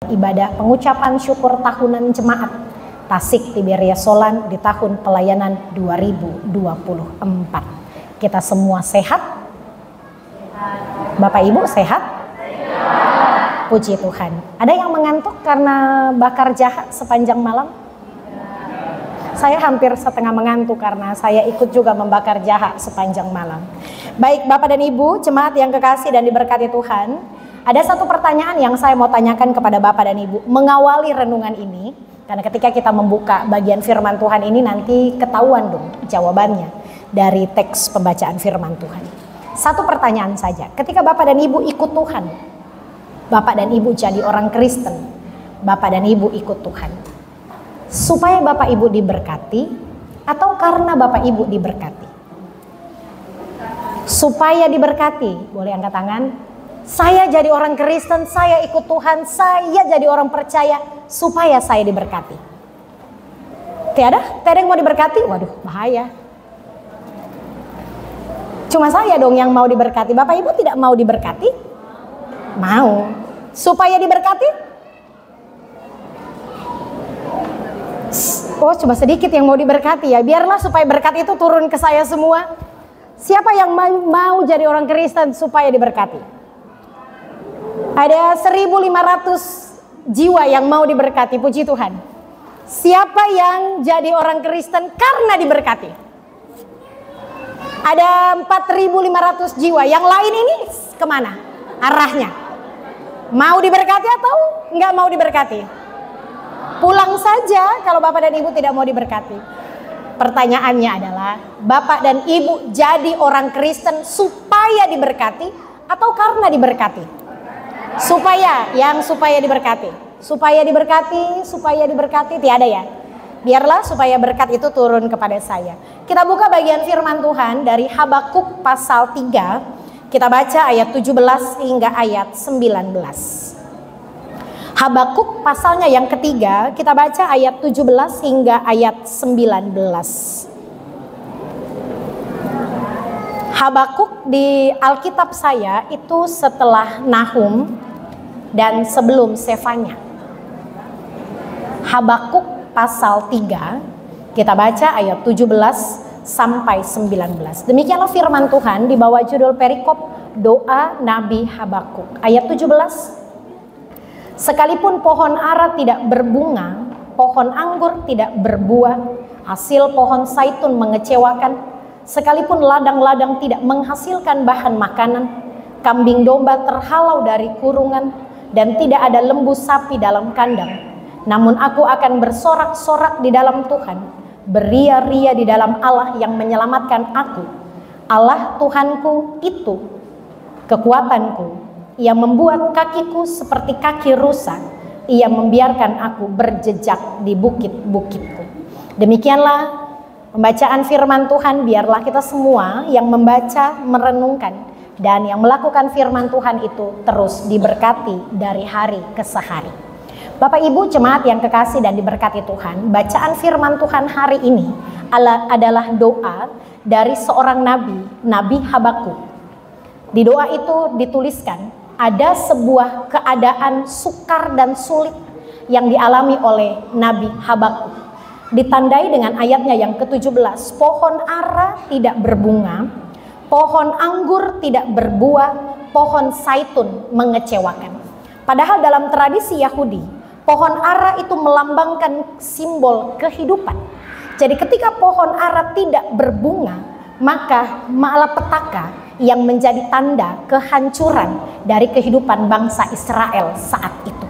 ibadah pengucapan syukur tahunan jemaat Tasik Tiberias Solan di tahun pelayanan 2024. Kita semua sehat? Bapak Ibu sehat? Puji Tuhan. Ada yang mengantuk karena bakar jahat sepanjang malam? Saya hampir setengah mengantuk karena saya ikut juga membakar jahat sepanjang malam. Baik Bapak dan Ibu, jemaat yang kekasih dan diberkati Tuhan, ada satu pertanyaan yang saya mau tanyakan kepada Bapak dan Ibu mengawali renungan ini, karena ketika kita membuka bagian firman Tuhan ini nanti ketahuan dong jawabannya dari teks pembacaan firman Tuhan. Satu pertanyaan saja, ketika Bapak dan Ibu ikut Tuhan, Bapak dan Ibu jadi orang Kristen, Bapak dan Ibu ikut Tuhan, supaya Bapak Ibu diberkati atau karena Bapak Ibu diberkati? Supaya diberkati, boleh angkat tangan. Saya jadi orang Kristen, saya ikut Tuhan, saya jadi orang percaya supaya saya diberkati. Tiada yang mau diberkati? Waduh, bahaya. Cuma saya dong yang mau diberkati. Bapak Ibu tidak mau diberkati? Mau. Supaya diberkati? Oh, cuma sedikit yang mau diberkati ya. Biarlah supaya berkat itu turun ke saya semua. Siapa yang mau jadi orang Kristen supaya diberkati? Ada 1.500 jiwa yang mau diberkati, puji Tuhan. Siapa yang jadi orang Kristen karena diberkati? Ada 4.500 jiwa. Yang lain ini kemana arahnya? Mau diberkati atau nggak mau diberkati? Pulang saja kalau Bapak dan Ibu tidak mau diberkati. Pertanyaannya adalah, Bapak dan Ibu jadi orang Kristen supaya diberkati atau karena diberkati? Supaya diberkati. Supaya diberkati, tiada ya. Biarlah supaya berkat itu turun kepada saya. Kita buka bagian firman Tuhan dari Habakuk pasal 3. Kita baca ayat 17 hingga ayat 19. Habakuk pasalnya yang ketiga, kita baca ayat 17 hingga ayat 19. Habakuk di Alkitab saya itu setelah Nahum dan sebelum Sefanya. Habakuk pasal 3, kita baca ayat 17 sampai 19. Demikianlah firman Tuhan di bawah judul perikop doa Nabi Habakuk. Ayat 17. Sekalipun pohon ara tidak berbunga, pohon anggur tidak berbuah, hasil pohon zaitun mengecewakan, sekalipun ladang-ladang tidak menghasilkan bahan makanan, kambing domba terhalau dari kurungan, dan tidak ada lembu sapi dalam kandang. Namun aku akan bersorak-sorak di dalam Tuhan, beria-ria di dalam Allah yang menyelamatkan aku. Allah Tuhanku itu kekuatanku. Ia membuat kakiku seperti kaki rusa. Ia membiarkan aku berjejak di bukit-bukitku. Demikianlah pembacaan firman Tuhan. Biarlah kita semua yang membaca, merenungkan, dan yang melakukan firman Tuhan itu terus diberkati dari hari ke hari. Bapak Ibu jemaat yang kekasih dan diberkati Tuhan, bacaan firman Tuhan hari ini adalah doa dari seorang nabi, Nabi Habakuk. Di doa itu dituliskan, ada sebuah keadaan sukar dan sulit yang dialami oleh Nabi Habakuk. Ditandai dengan ayatnya yang ke-17, pohon ara tidak berbunga, pohon anggur tidak berbuah, pohon zaitun mengecewakan. Padahal dalam tradisi Yahudi, pohon ara itu melambangkan simbol kehidupan. Jadi ketika pohon ara tidak berbunga, maka malapetaka yang menjadi tanda kehancuran dari kehidupan bangsa Israel saat itu.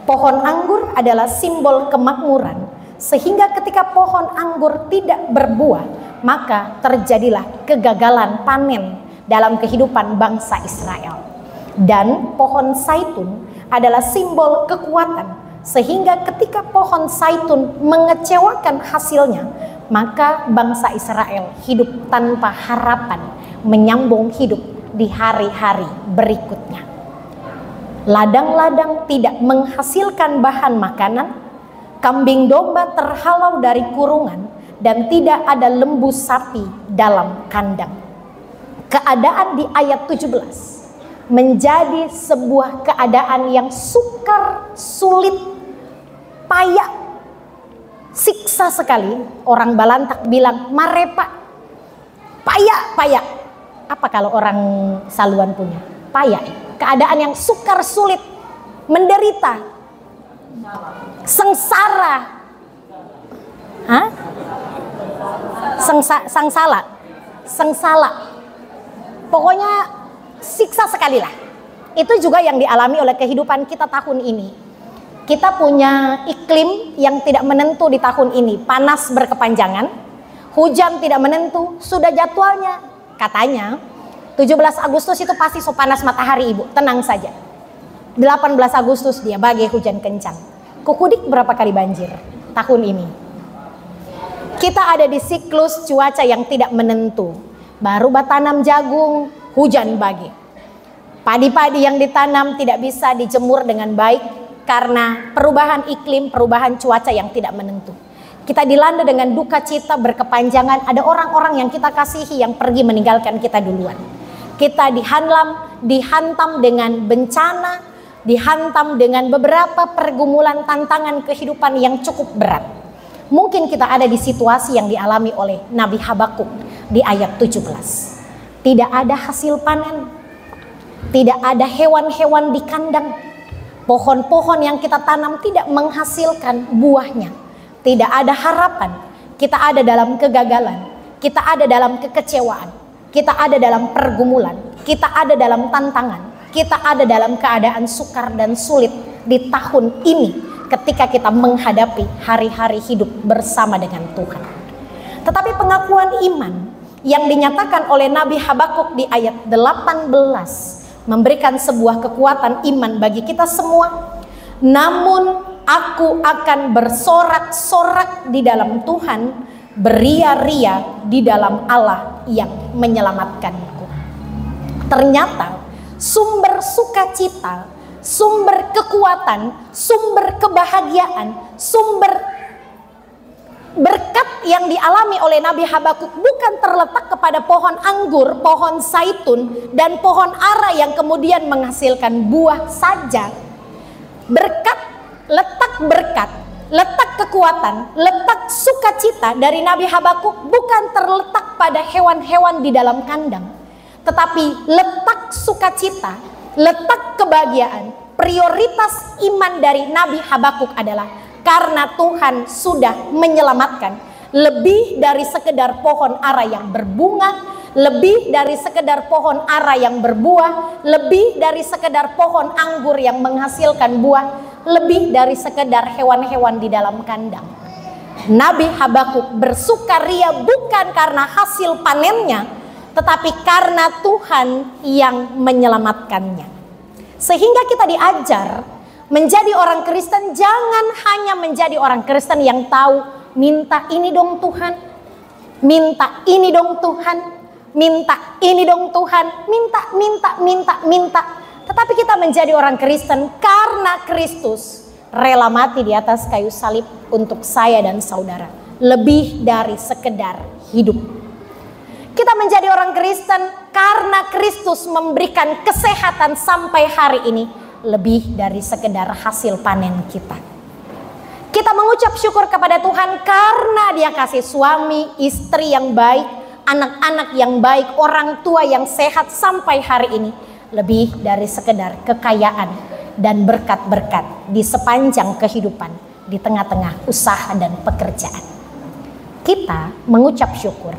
Pohon anggur adalah simbol kemakmuran, sehingga ketika pohon anggur tidak berbuah, maka terjadilah kegagalan panen dalam kehidupan bangsa Israel. Dan pohon zaitun adalah simbol kekuatan, sehingga ketika pohon zaitun mengecewakan hasilnya, maka bangsa Israel hidup tanpa harapan menyambung hidup di hari-hari berikutnya. Ladang-ladang tidak menghasilkan bahan makanan, kambing domba terhalau dari kurungan, dan tidak ada lembu sapi dalam kandang. Keadaan di ayat 17 menjadi sebuah keadaan yang sukar, sulit, payah, siksa sekali. Orang Balantak bilang marepa, payah. Apa kalau orang Saluan punya? Payah, keadaan yang sukar, sulit, menderita, sengsara, sengsala. Pokoknya siksa sekali lah. Itu juga yang dialami oleh kehidupan kita tahun ini. Kita punya iklim yang tidak menentu di tahun ini. Panas berkepanjangan, hujan tidak menentu, sudah jadwalnya. Katanya 17 Agustus itu pasti so panas matahari ibu, tenang saja. 18 Agustus dia badai hujan kencang. Kukudik berapa kali banjir tahun ini. Kita ada di siklus cuaca yang tidak menentu. Baru tanam jagung, hujan badai. Padi-padi yang ditanam tidak bisa dijemur dengan baik karena perubahan iklim, perubahan cuaca yang tidak menentu. Kita dilanda dengan duka cita berkepanjangan. Ada orang-orang yang kita kasihi yang pergi meninggalkan kita duluan. Kita dihantam dengan bencana, dihantam dengan beberapa pergumulan tantangan kehidupan yang cukup berat. Mungkin kita ada di situasi yang dialami oleh Nabi Habakuk di ayat 17. Tidak ada hasil panen, tidak ada hewan-hewan di kandang, pohon-pohon yang kita tanam tidak menghasilkan buahnya, tidak ada harapan. Kita ada dalam kegagalan, kita ada dalam kekecewaan, kita ada dalam pergumulan, kita ada dalam tantangan, kita ada dalam keadaan sukar dan sulit di tahun ini ketika kita menghadapi hari-hari hidup bersama dengan Tuhan. Tetapi pengakuan iman yang dinyatakan oleh Nabi Habakuk di ayat 18 memberikan sebuah kekuatan iman bagi kita semua. Namun aku akan bersorak-sorak di dalam Tuhan, beria-ria di dalam Allah yang menyelamatkanku. Ternyata sumber sukacita, sumber kekuatan, sumber kebahagiaan, sumber berkat yang dialami oleh Nabi Habakuk bukan terletak kepada pohon anggur, pohon zaitun, dan pohon ara yang kemudian menghasilkan buah saja. Letak kekuatan, letak sukacita dari Nabi Habakuk bukan terletak pada hewan-hewan di dalam kandang, tetapi letak sukacita, letak kebahagiaan, prioritas iman dari Nabi Habakuk adalah karena Tuhan sudah menyelamatkan. Lebih dari sekedar pohon ara yang berbunga, lebih dari sekedar pohon ara yang berbuah, lebih dari sekedar pohon anggur yang menghasilkan buah, lebih dari sekedar hewan-hewan di dalam kandang. Nabi Habakuk bersukaria bukan karena hasil panennya, tetapi karena Tuhan yang menyelamatkannya. Sehingga kita diajar menjadi orang Kristen, jangan hanya menjadi orang Kristen yang tahu minta ini dong Tuhan, minta ini dong Tuhan, minta ini dong Tuhan, minta. Tetapi kita menjadi orang Kristen karena Kristus rela mati di atas kayu salib untuk saya dan saudara. Lebih dari sekedar hidup. Kita menjadi orang Kristen karena Kristus memberikan kesehatan sampai hari ini. Lebih dari sekedar hasil panen kita. Kita mengucap syukur kepada Tuhan karena Dia kasih suami, istri yang baik, anak-anak yang baik, orang tua yang sehat sampai hari ini. Lebih dari sekedar kekayaan dan berkat-berkat di sepanjang kehidupan, di tengah-tengah usaha dan pekerjaan. Kita mengucap syukur.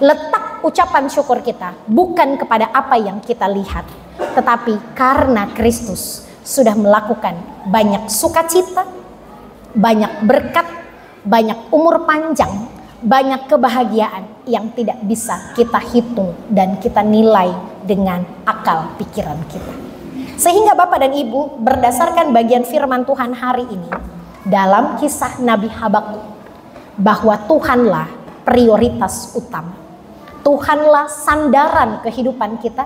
Letak ucapan syukur kita bukan kepada apa yang kita lihat, tetapi karena Kristus sudah melakukan banyak sukacita, banyak berkat, banyak umur panjang, banyak kebahagiaan yang tidak bisa kita hitung dan kita nilai dengan akal pikiran kita. Sehingga Bapak dan Ibu, berdasarkan bagian firman Tuhan hari ini dalam kisah Nabi Habakuk, bahwa Tuhanlah prioritas utama, Tuhanlah sandaran kehidupan kita,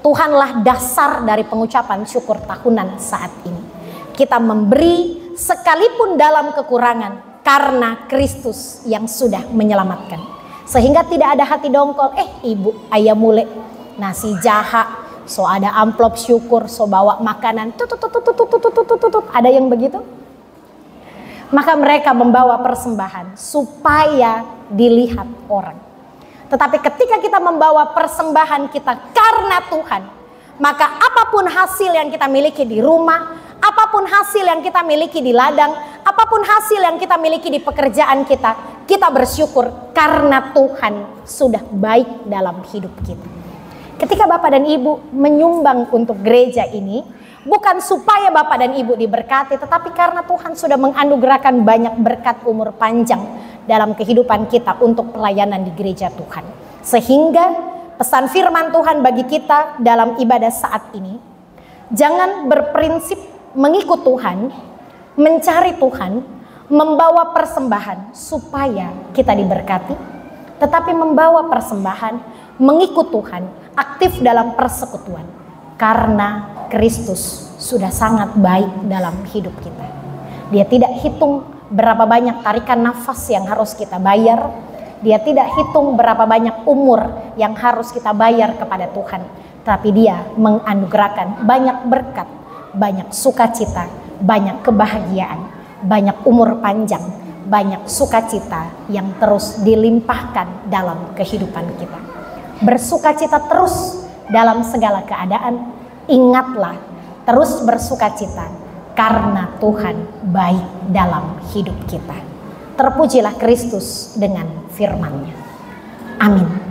Tuhanlah dasar dari pengucapan syukur tahunan saat ini. Kita memberi sekalipun dalam kekurangan karena Kristus yang sudah menyelamatkan. Sehingga tidak ada hati dongkol, ibu ayah mule nasi jaha So ada amplop syukur, so bawa makanan, ada yang begitu? Maka mereka membawa persembahan supaya dilihat orang. Tetapi ketika kita membawa persembahan kita karena Tuhan, maka apapun hasil yang kita miliki di rumah, apapun hasil yang kita miliki di ladang, apapun hasil yang kita miliki di pekerjaan kita, kita bersyukur karena Tuhan sudah baik dalam hidup kita. Ketika Bapak dan Ibu menyumbang untuk gereja ini, bukan supaya Bapak dan Ibu diberkati, tetapi karena Tuhan sudah menganugerahkan banyak berkat umur panjang dalam kehidupan kita untuk pelayanan di gereja Tuhan. Sehingga pesan firman Tuhan bagi kita dalam ibadah saat ini, jangan berprinsip mengikut Tuhan, mencari Tuhan, membawa persembahan supaya kita diberkati, tetapi membawa persembahan mengikut Tuhan, aktif dalam persekutuan, karena Kristus sudah sangat baik dalam hidup kita. Dia tidak hitung berapa banyak tarikan nafas yang harus kita bayar. Dia tidak hitung berapa banyak umur yang harus kita bayar kepada Tuhan. Tapi dia menganugerahkan banyak berkat, banyak sukacita, banyak kebahagiaan, banyak umur panjang, banyak sukacita yang terus dilimpahkan dalam kehidupan kita. Bersukacita terus dalam segala keadaan. Ingatlah, terus bersukacita karena Tuhan baik dalam hidup kita. Terpujilah Kristus dengan firman-Nya. Amin.